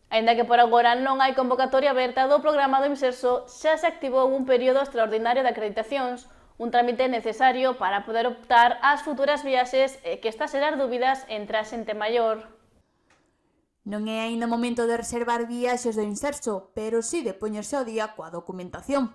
Aínda que por agora non hai convocatoria aberta do programa do Imserso, xa se activou un período extraordinario de acreditacións, un trámite necesario para poder optar ás futuras viaxes e que está a xerar dúbidas entre a xente maior. Non é aínda momento de reservar viaxes do Imserso, pero sí de poñerse ao día coa documentación.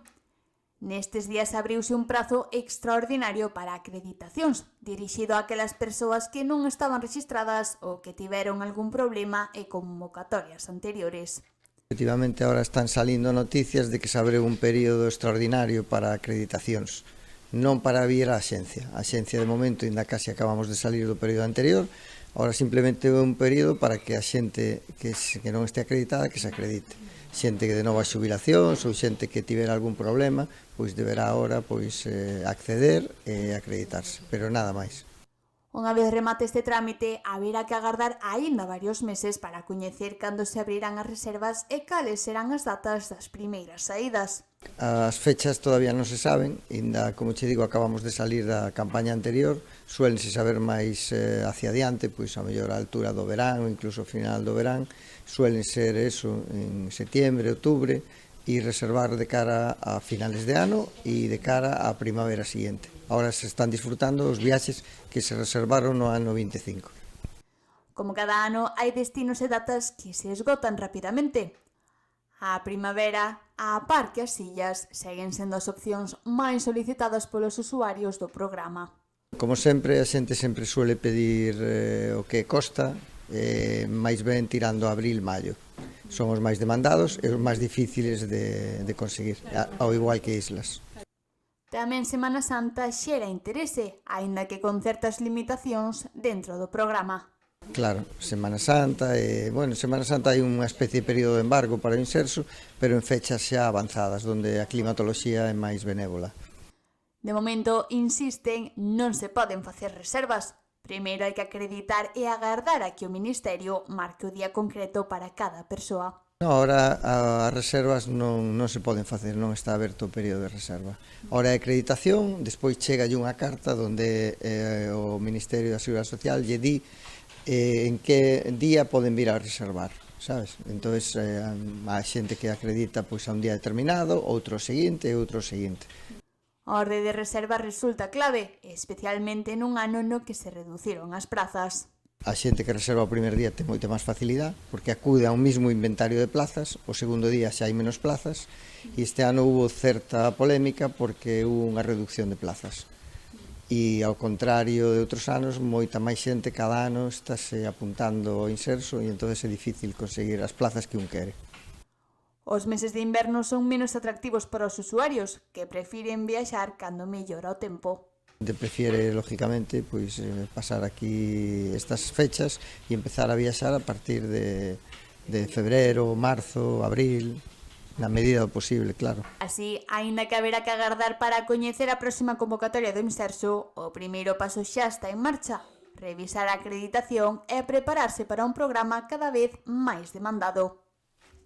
Nestes días abriuse un prazo extraordinario para acreditacións, dirixido a aquelas persoas que non estaban rexistradas ou que tiveron algún problema e convocatorias anteriores. Efectivamente, ahora están salindo noticias de que se abre un período extraordinario para acreditacións, non para vir á axencia. A axencia, de momento, ainda casi acabamos de salir do período anterior, ahora simplemente é un período para que a xente que non este acreditada que se acredite. Xente que de novas xubilacións ou xente que tivera algún problema, pois deberá agora acceder e acreditarse, pero nada máis. Unha vez remate este trámite, haberá que agardar aínda varios meses para coñecer cando se abrirán as reservas e cales serán as datas das primeiras saídas. As fechas todavía non se saben, ainda, como che digo, acabamos de salir da campaña anterior, suelense saber máis hacia adiante, pois a mellor a altura do verán ou incluso ao final do verán, suelen ser eso en setiembre, outubro, e reservar de cara a finales de ano e de cara á primavera siguiente. Ahora se están disfrutando os viaxes que se reservaron no ano 25. Como cada ano, hai destinos e datas que se esgotan rapidamente. A primavera, a par que as illas, seguen sendo as opcións máis solicitadas polos usuarios do programa. Como sempre, a xente sempre suele pedir o que costa, máis ben tirando a abril-maio. Son os máis demandados e os máis difíciles de conseguir, ao igual que islas. Tamén Semana Santa xera interese, aínda que con certas limitacións dentro do programa. Claro, Semana Santa, Semana Santa hai unha especie de período de embargo para o Imserso, pero en fechas xa avanzadas, onde a climatoloxía é máis benévola. De momento, insisten, non se poden facer reservas. Primeiro hai que acreditar e agardar a que o Ministerio marque o día concreto para cada persoa. Ahora as reservas non se poden facer, non está aberto o período de reserva. Ahora é acreditación, despois chegalle unha carta onde o Ministerio da Seguridade Social lle di en que día poden vir a reservar, sabes? Entón, a xente que acredita pois a un día determinado, outro seguinte e outro seguinte. A orde de reserva resulta clave, especialmente nun ano no que se reduciron as prazas. A xente que reserva o primer día ten moita máis facilidade, porque acude a un mismo inventario de plazas, o segundo día xa hai menos plazas, e este ano hubo certa polémica porque hubo unha reducción de plazas. E ao contrario de outros anos, moita máis xente cada ano estáse apuntando ao Imserso e entón é difícil conseguir as plazas que un quere. Os meses de inverno son menos atractivos para os usuarios, que prefiren viaxar cando mellora o tempo. A xente prefiere, lógicamente, pasar aquí estas fechas e empezar a viaxar a partir de febreiro, marzo, abril, na medida do posible, claro. Así, aínda que haberá que agardar para coñecer a próxima convocatoria do Imserso, o primeiro paso xa está en marcha: revisar a acreditación e prepararse para un programa cada vez máis demandado.